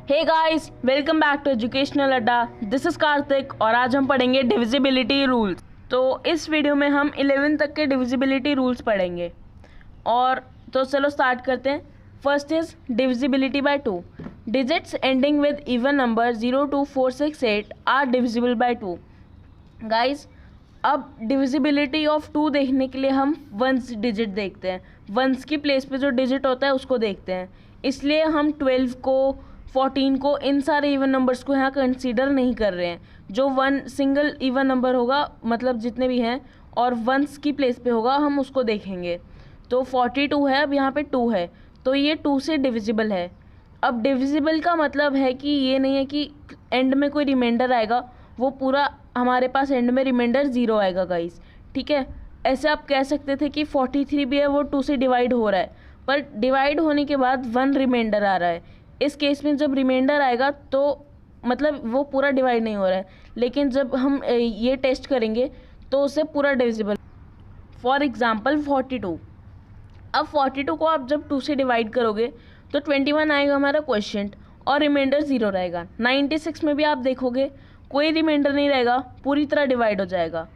Hey guys, welcome back to educational Adda. This is Kartik और आज हम पढ़ेंगे डिविजिबिलिटी रूल्स। तो इस वीडियो में हम 11 तक के डिविजिबिलिटी रूल्स पढ़ेंगे। और तो चलो स्टार्ट करते हैं। First is divisibility by 2। Digits ending with even number 0, 2, 4, 6, 8 are divisible by 2। Guys, अब डिविजिबिलिटी ऑफ 2 देखने के लिए हम वंस डिजिट देखते हैं। वंस की प्लेस पे जो डिजिट होता है उसको देखते हैं। इसलिए हम 12 को, 14 को, इन सारे इवन नंबर्स को यहाँ कंसीडर नहीं कर रहे हैं। जो वन सिंगल इवन नंबर होगा, मतलब जितने भी हैं और वंस की प्लेस पे होगा, हम उसको देखेंगे। तो 42 है, अब यहाँ पे 2 है, तो ये 2 से डिविजिबल है। अब डिविजिबल का मतलब है कि ये नहीं है कि एंड में कोई रिमाइंडर आएगा, वो पूरा हमारे पास एंड में रिमाइंडर 0 आएगा गाइस। ठीक है, ऐसे आप कह सकते थे कि 43 भी है, वो 2 से डिवाइड हो रहा है, पर डिवाइड होने के बाद 1 रिमाइंडर आ रहा है। इस केस में जब रिमाइंडर आएगा तो मतलब वो पूरा डिवाइड नहीं हो रहा है, लेकिन जब हम ये टेस्ट करेंगे तो उससे पूरा डिविजिबल। For example 42। अब 42 को आप जब 2 से डिवाइड करोगे तो 21 आएगा हमारा क्वोशिएंट और रिमाइंडर 0 रहेगा। 96 में भी आप देखोगे कोई रिमाइंडर नहीं रहेगा, पूरी तरह डिवाइड हो जाएगा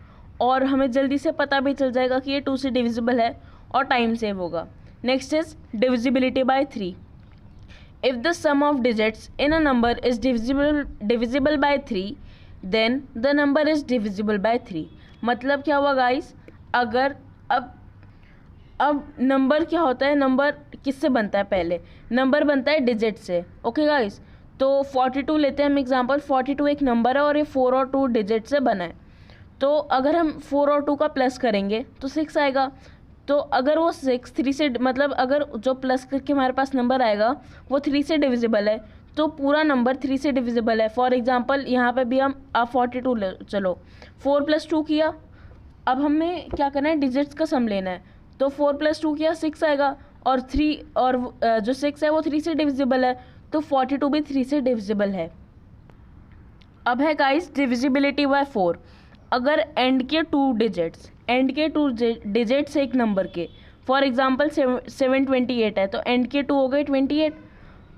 और हमें जल्दी से पता भी चल जाएगा कि ये 2 से डिविजिबल है और टाइम सेव होगा। Next is divisibility bye 3। If the sum of digits in a number is divisible by 3, then the number is divisible by 3। मतलब क्या हुआ गाइस, अगर अब नंबर क्या होता है, नंबर किससे बनता है? पहले नंबर बनता है डिजिट से। ओके गाइस, तो 42 लेते हैं हम एग्जांपल। 42 एक नंबर है और ये 4 और 2 डिजिट से बना है। तो अगर हम 4 और 2 का प्लस करेंगे तो 6 आएगा। तो अगर वो 6 3 से, मतलब अगर जो प्लस करके हमारे पास नंबर आएगा वो 3 से डिविजिबल है, तो पूरा नंबर 3 से डिविजिबल है। फॉर एग्जांपल यहाँ पे भी हम 42 चलो 4 + 2 किया। अब हमें क्या करना है, डिजिट्स का सम लेना है। तो 4 + 2 किया, 6 आएगा और 3 और जो 6 है वो 3 से डिविजिबल है, तो 42 भी 3 से डिविजिबल है। अब है गाइस डिविजिबिलिटी बाय 4। अगर एंड के 2 डिजिट्स एक नंबर के, फॉर एग्जांपल 728 है, तो एंड के 2 हो गए 28।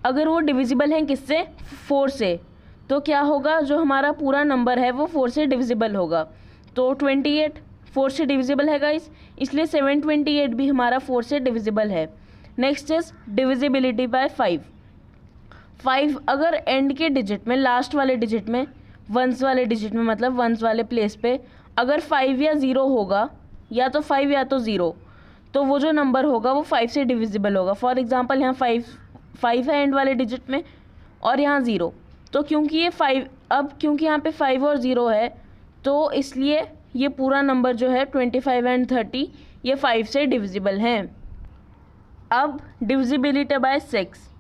अगर वो डिविजिबल हैं किससे? 4 से, तो क्या होगा, जो हमारा पूरा नंबर है वो 4 से डिविजिबल होगा। तो 28 4 से डिविजिबल है गाइस, इसलिए 728 भी हमारा 4 से डिविजिबल है। Next is divisibility bye 5। 5 अगर एंड के डिजिट में, लास्ट वाले डिजिट में, वंस वाले डिजिट में, मतलब वंस वाले प्लेस पे अगर 5 या 0 होगा, या तो 5 या तो 0, तो वो जो नंबर होगा वो 5 से डिविजिबल होगा। फॉर एग्जांपल यहाँ 5 है एंड वाले डिजिट में और यहाँ 0, तो क्योंकि ये 5, अब क्योंकि यहाँ पे 5 और 0 है, तो इसलिए ये पूरा नंबर जो है 25 एंड 30 ये 5 से डिविजिबल हैं। अब डिविजिबिलिटी बाय 6।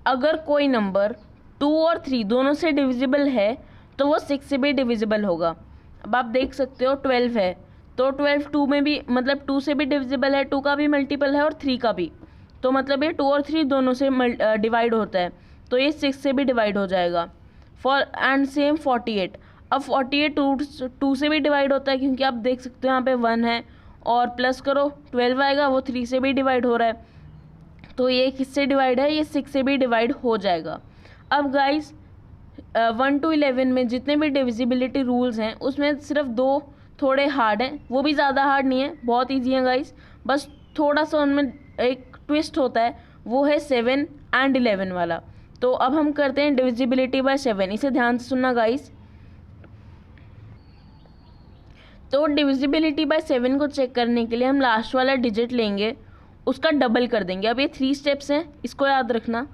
अगर कोई नंबर 2 और 3 दोनों से डिविजिबल है तो वो 6 से भी डिविजिबल होगा। अब आप देख सकते हो 12 है, तो 12 2 में भी, मतलब 2 से भी डिविजिबल है, 2 का भी मल्टीपल है और 3 का भी, तो मतलब ये 2 और 3 दोनों से डिवाइड होता है, तो ये 6 से भी डिवाइड हो जाएगा। For and same 48। अब 48 2 से भी डिवाइड होता है, क्योंकि आप देख सकते हो यहाँ पे 1 है और प्लस करो 12 आएगा, वो 3 से भी डिवाइड हो रहा है, तो ये किससे डिवाइड है, ये 6 से भी डिवाइड हो जाएगा। अब गाइस 1 to 11 में जितने भी डिविजिबिलिटी रूल्स हैं उसमें सिर्फ 2 थोड़े हार्ड हैं, वो भी ज़्यादा हार्ड नहीं है, बहुत ईजी है गाइस। बस थोड़ा सा उनमें एक ट्विस्ट होता है, वो है 7 एंड 11 वाला। तो अब हम करते हैं डिविजिबिलिटी बाय 7। इसे ध्यान से सुनना गाइस। तो डिविजिबिलिटी बाय 7 को चेक करने के लिए हम लास्ट वाला डिजिट लेंगे, उसका डबल कर देंगे। अब ये 3 स्टेप्स हैं, इसको याद रखना।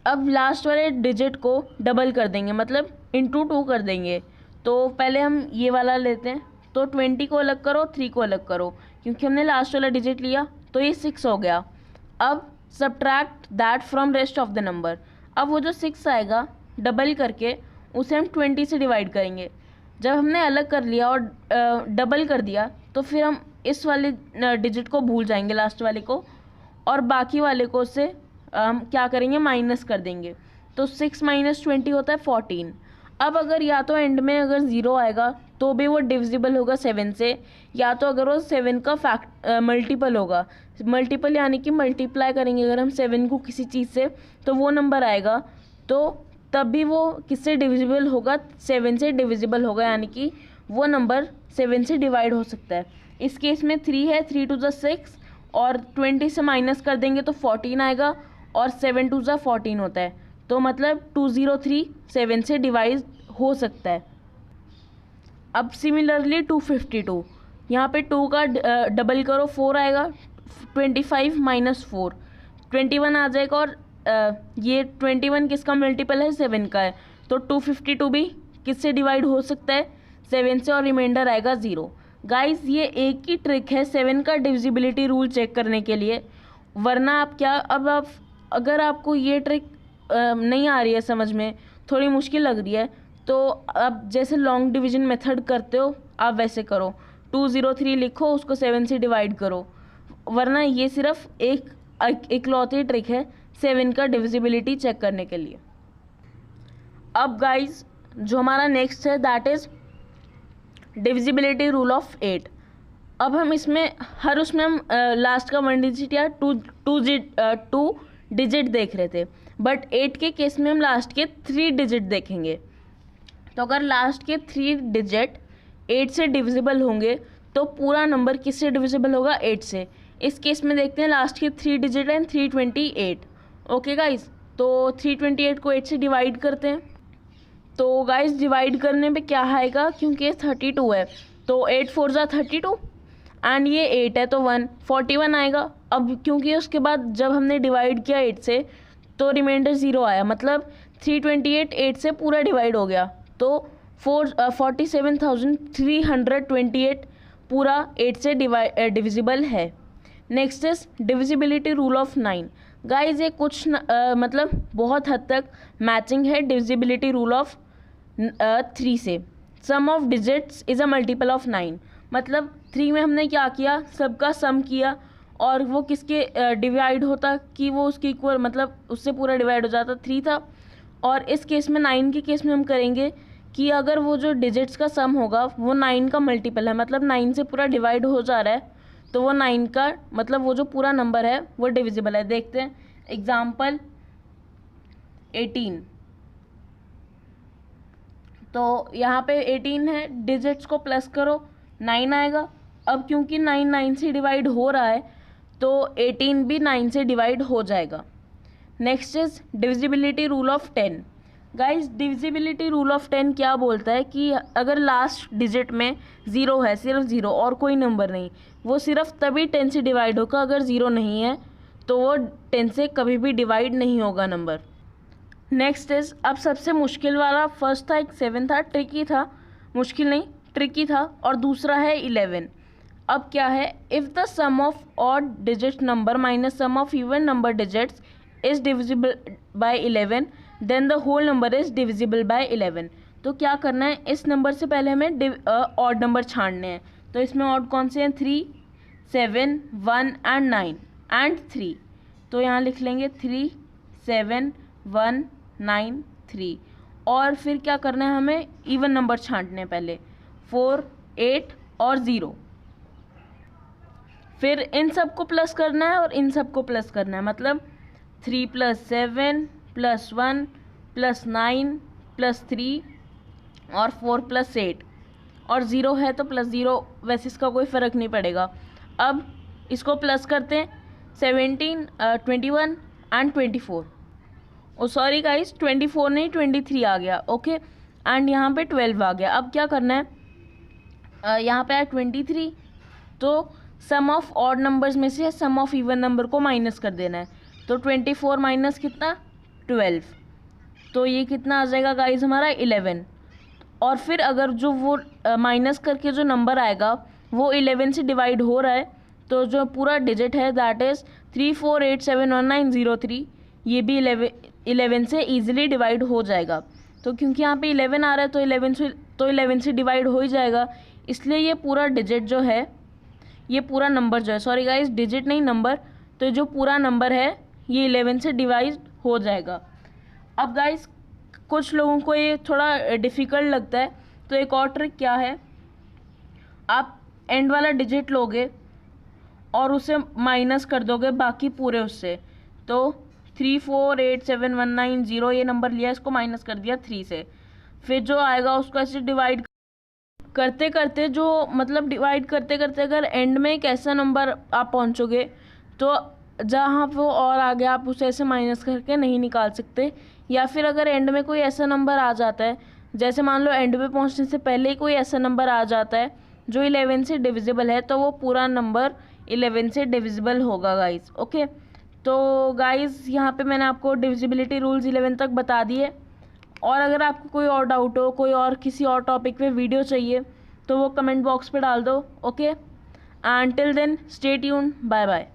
अब लास्ट वाले डिजिट को डबल कर देंगे, मतलब इंटू 2 कर देंगे। तो पहले हम ये वाला लेते हैं, तो 20 को अलग करो, 3 को अलग करो, क्योंकि हमने लास्ट वाला डिजिट लिया, तो ये 6 हो गया। अब subtract that from rest of the number. अब वो जो 6 आएगा डबल करके उसे हम 20 से डिवाइड करेंगे। जब हमने अलग कर लिया और डबल कर दिया, तो फिर हम इस वाले डिजिट को भूल जाएंगे, लास्ट वाले को, और बाकी वाले को उससे हम क्या करेंगे, माइनस कर देंगे। तो 6 - 20 होता है 14। अब अगर या तो एंड में अगर 0 आएगा तो भी वो डिविजिबल होगा 7 से, या तो अगर वो 7 का मल्टीपल होगा, मल्टीपल यानी कि मल्टीप्लाई करेंगे अगर हम 7 को किसी चीज़ से तो वो नंबर आएगा, तो तब भी वो किससे डिविजिबल होगा, 7 से डिविजिबल होगा, यानी कि वो नंबर 7 से डिवाइड हो सकता है। इस केस में 3 है, 3 टू ज़ा 6 और 20 से माइनस कर देंगे तो 14 आएगा और 7 टू ज़ा 14 होता है, तो मतलब 203 7 से डिवाइड हो सकता है। अब सिमिलरली 252, यहाँ पे 2 का डबल करो 4 आएगा, 25 माइनस 4 21 आ जाएगा, और ये 21 किसका मल्टीपल है, 7 का है, तो 252 भी किससे डिवाइड हो सकता है, 7 से, और रिमाइंडर आएगा 0। गाइस ये एक ही ट्रिक है 7 का डिविजिबिलिटी रूल चेक करने के लिए, वरना आप क्या, अब आप अगर आपको ये ट्रिक नहीं आ रही है समझ में, थोड़ी मुश्किल लग रही है, तो आप जैसे लॉन्ग डिवीजन मेथड करते हो आप वैसे करो, 203 लिखो, उसको 7 से डिवाइड करो, वरना ये सिर्फ एक इकलौती ट्रिक है 7 का डिविजिबिलिटी चेक करने के लिए। अब गाइस जो हमारा नेक्स्ट है that is divisibility rule of 8। अब हम इसमें उसमें हम लास्ट का 1 डिजिट या 2 डिजिट देख रहे थे, बट 8 के केस में हम लास्ट के 3 डिजिट देखेंगे। तो अगर लास्ट के 3 डिजिट 8 से डिविजिबल होंगे तो पूरा नंबर किससे डिविजिबल होगा, 8 से। इस केस में देखते हैं लास्ट के 3 डिजिट हैं 328। ओके गाइज, तो 328 को 8 से डिवाइड करते हैं, तो गाइज डिवाइड करने पे क्या आएगा, क्योंकि 32 है तो 8 4 जा 32 एंड ये 8 है तो 41 आएगा। अब क्योंकि उसके बाद जब हमने डिवाइड किया 8 से तो रिमाइंडर 0 आया, मतलब 328 8 से पूरा डिवाइड हो गया, तो 47,328 पूरा 8 से डिविजिबल है। Next is divisibility rule of 9। Guys ये कुछ मतलब बहुत हद तक मैचिंग है डिविजिबिलिटी रूल ऑफ 3 से। Sum of digits is a multiple of 9, मतलब 3 में हमने क्या किया, सबका सम किया और वो किसके डिवाइड होता कि वो उसके इक्वल, मतलब उससे पूरा डिवाइड हो जाता, 3 था। और इस केस में 9 के केस में हम करेंगे कि अगर वो जो डिजिट्स का सम होगा वो 9 का मल्टीपल है, मतलब 9 से पूरा डिवाइड हो जा रहा है, तो वो 9 का मतलब वो जो पूरा नंबर है वो डिविजिबल है। देखते हैं एग्जाम्पल 18, तो यहाँ पे 18 है, डिजिट्स को प्लस करो 9 आएगा। अब क्योंकि 9 9 से डिवाइड हो रहा है तो 18 भी 9 से डिवाइड हो जाएगा। Next is divisibility rule of 10। Guys divisibility rule of 10 क्या बोलता है कि अगर लास्ट डिजिट में 0 है, सिर्फ 0 और कोई नंबर नहीं, वो सिर्फ तभी 10 से डिवाइड होगा, अगर 0 नहीं है तो वो 10 से कभी भी डिवाइड नहीं होगा नंबर। नेक्स्ट इज, अब सबसे मुश्किल वाला, फर्स्ट था एक 7 था, ट्रिकी था, मुश्किल नहीं ट्रिकी था, और दूसरा है 11। अब क्या है, if the sum of odd digit number minus sum of even number digits is divisible by 11 then the whole number is divisible by 11। तो क्या करना है, इस नंबर से पहले हमें ऑड नंबर छांटने हैं, तो इसमें ऑड कौन से हैं, 3 7 1 एंड 9 एंड 3, तो यहाँ लिख लेंगे 3 7 1 9 3। और फिर क्या करना है, हमें इवन नंबर छांटने हैं पहले, 4 8 और 0, फिर इन सब को प्लस करना है और इन सब को प्लस करना है, मतलब 3 + 7 + 1 + 9 + 3 और 4 + 8 और 0 है तो +0, वैसे इसका कोई फ़र्क नहीं पड़ेगा। अब इसको प्लस करते हैं, 17 21 एंड 24, ओ सॉरी गाइस 24 नहीं 23 आ गया, ओके, एंड यहाँ पे 12 आ गया। अब क्या करना है, यहाँ पे है 23, तो सम ऑफ ऑड नंबर्स में से सम ऑफ इवन नंबर को माइनस कर देना है, तो 24 माइनस कितना 12, तो ये कितना आ जाएगा गाइस हमारा 11। और फिर अगर जो वो माइनस करके जो नंबर आएगा वो 11 से डिवाइड हो रहा है, तो जो पूरा डिजिट है दैट इज़ 348711903, ये भी 11 से ईजिली डिवाइड हो जाएगा। तो क्योंकि यहाँ पे 11 आ रहा है तो 11 से डिवाइड हो ही जाएगा, इसलिए ये पूरा डिजिट जो है, ये पूरा नंबर जो है, सॉरी गाइस डिजिट नहीं नंबर, तो जो पूरा नंबर है ये 11 से डिवाइड हो जाएगा। अब गाइस कुछ लोगों को ये थोड़ा डिफ़िकल्ट लगता है, तो तो एक और ट्रिक क्या है, आप एंड वाला डिजिट लोगे और उसे माइनस कर दोगे बाकी पूरे उससे। तो 3487190 ये नंबर लिया, इसको माइनस कर दिया 3 से, फिर जो आएगा उसको ऐसे डिवाइड करते करते, जो मतलब डिवाइड करते करते अगर एंड में एक ऐसा नंबर आप पहुंचोगे तो जहाँ वो और आगे आप उसे ऐसे माइनस करके नहीं निकाल सकते। या फिर अगर एंड में कोई ऐसा नंबर आ जाता है, जैसे मान लो एंड पे पहुंचने से पहले ही कोई ऐसा नंबर आ जाता है जो 11 से डिविजिबल है, तो वो पूरा नंबर 11 से डिविजिबल होगा गाइस। ओके, तो गाइस यहाँ पे मैंने आपको डिविजिबिलिटी रूल्स 11 तक बता दिए। और अगर आपको कोई और डाउट हो, कोई और किसी और टॉपिक पे वीडियो चाहिए, तो वो कमेंट बॉक्स पे डाल दो। Okay, and till then stay tune, bye bye.